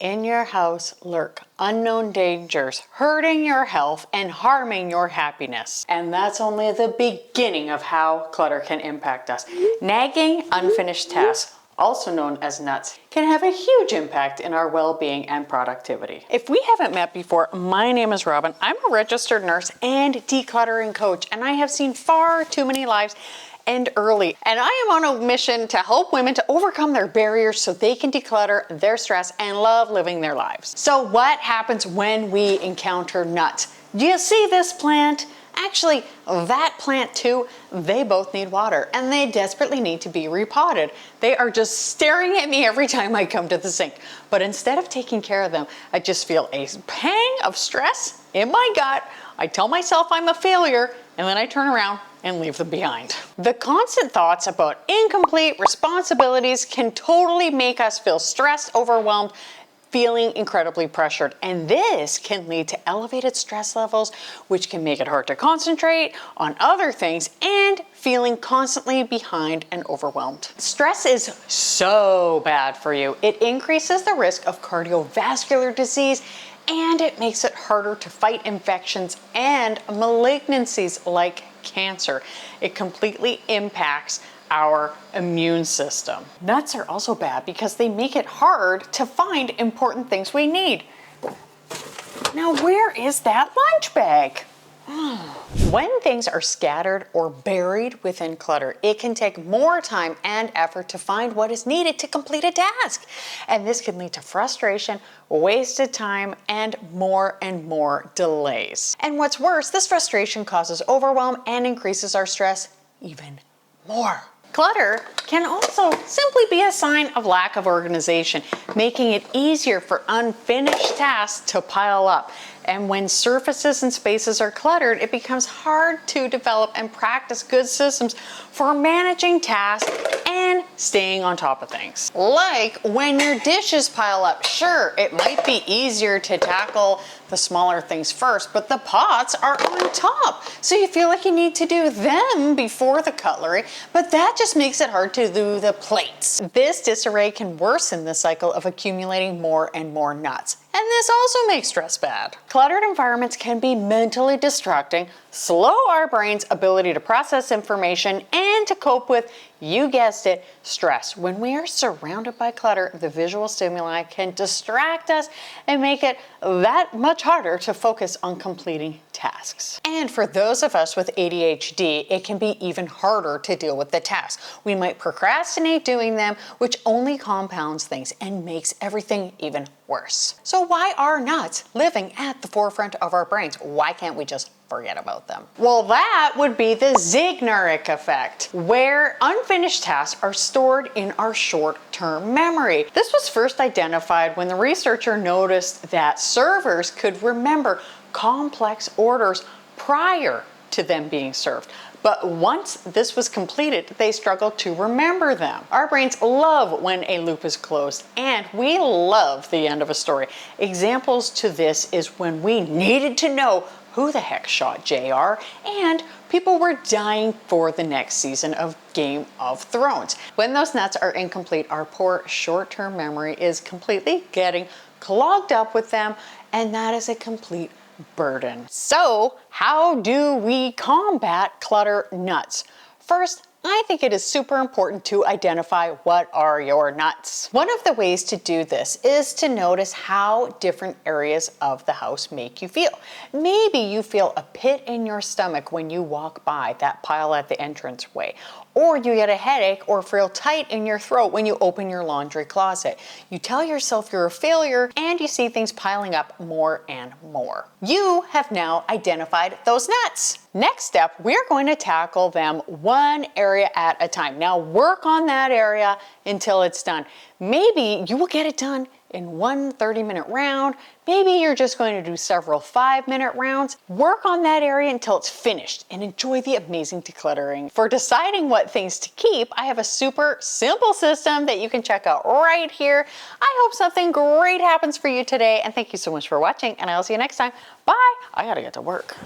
In your house lurk unknown dangers, hurting your health and harming your happiness. And that's only the beginning of how clutter can impact us. Nagging unfinished tasks, also known as nuts, can have a huge impact in our well-being and productivity. If we haven't met before, my name is Robyn. I'm a registered nurse and decluttering coach, and I have seen far too many lives end early. And I am on a mission to help women to overcome their barriers so they can declutter their stress and love living their lives. So what happens when we encounter nuts? Do you see this plant? Actually, that plant too, they both need water and they desperately need to be repotted. They are just staring at me every time I come to the sink. But instead of taking care of them, I just feel a pang of stress in my gut. I tell myself I'm a failure, and then I turn around and leave them behind. The constant thoughts about incomplete responsibilities can totally make us feel stressed, overwhelmed, feeling incredibly pressured. And this can lead to elevated stress levels, which can make it hard to concentrate on other things and feeling constantly behind and overwhelmed. Stress is so bad for you. It increases the risk of cardiovascular disease, and it makes it harder to fight infections and malignancies like cancer. It completely impacts our immune system. Nuts are also bad because they make it hard to find important things we need. Now, where is that lunch bag? When things are scattered or buried within clutter, it can take more time and effort to find what is needed to complete a task. And this can lead to frustration, wasted time, and more delays. And what's worse, this frustration causes overwhelm and increases our stress even more. Clutter can also simply be a sign of lack of organization, making it easier for unfinished tasks to pile up. And when surfaces and spaces are cluttered, it becomes hard to develop and practice good systems for managing tasks and staying on top of things. Like when your dishes pile up, sure, it might be easier to tackle the smaller things first, but the pots are on top. So you feel like you need to do them before the cutlery, but that just makes it hard to do the plates. This disarray can worsen the cycle of accumulating more and more nuts. And this also makes stress bad. Cluttered environments can be mentally distracting, slow our brain's ability to process information, and to cope with, you guessed it, stress. When we are surrounded by clutter, the visual stimuli can distract us and make it that much harder to focus on completing tasks. And for those of us with ADHD, it can be even harder to deal with the tasks. We might procrastinate doing them, which only compounds things and makes everything even worse. So why are nuts living at the forefront of our brains? Why can't we just forget about them? Well, that would be the Zeigarnik effect, where unfinished tasks are stored in our short-term memory. This was first identified when the researcher noticed that servers could remember complex orders prior to them being served. But once this was completed, they struggled to remember them. Our brains love when a loop is closed, and we love the end of a story. Examples to this is when we needed to know who the heck shot JR, and people were dying for the next season of Game of Thrones. When those nuts are incomplete, our poor short-term memory is completely getting clogged up with them, and that is a complete burden. So how do we combat clutter nuts? First, I think it is super important to identify what are your nuts. One of the ways to do this is to notice how different areas of the house make you feel. Maybe you feel a pit in your stomach when you walk by that pile at the entranceway, or you get a headache or feel tight in your throat when you open your laundry closet. You tell yourself you're a failure and you see things piling up more and more. You have now identified those nuts. Next step, we're going to tackle them one area at a time. Now work on that area until it's done. Maybe you will get it done in one 30-minute round. Maybe you're just going to do several 5-minute rounds. Work on that area until it's finished and enjoy the amazing decluttering. For deciding what things to keep, I have a super simple system that you can check out right here. I hope something great happens for you today, and thank you so much for watching, and I'll see you next time. Bye. I gotta get to work.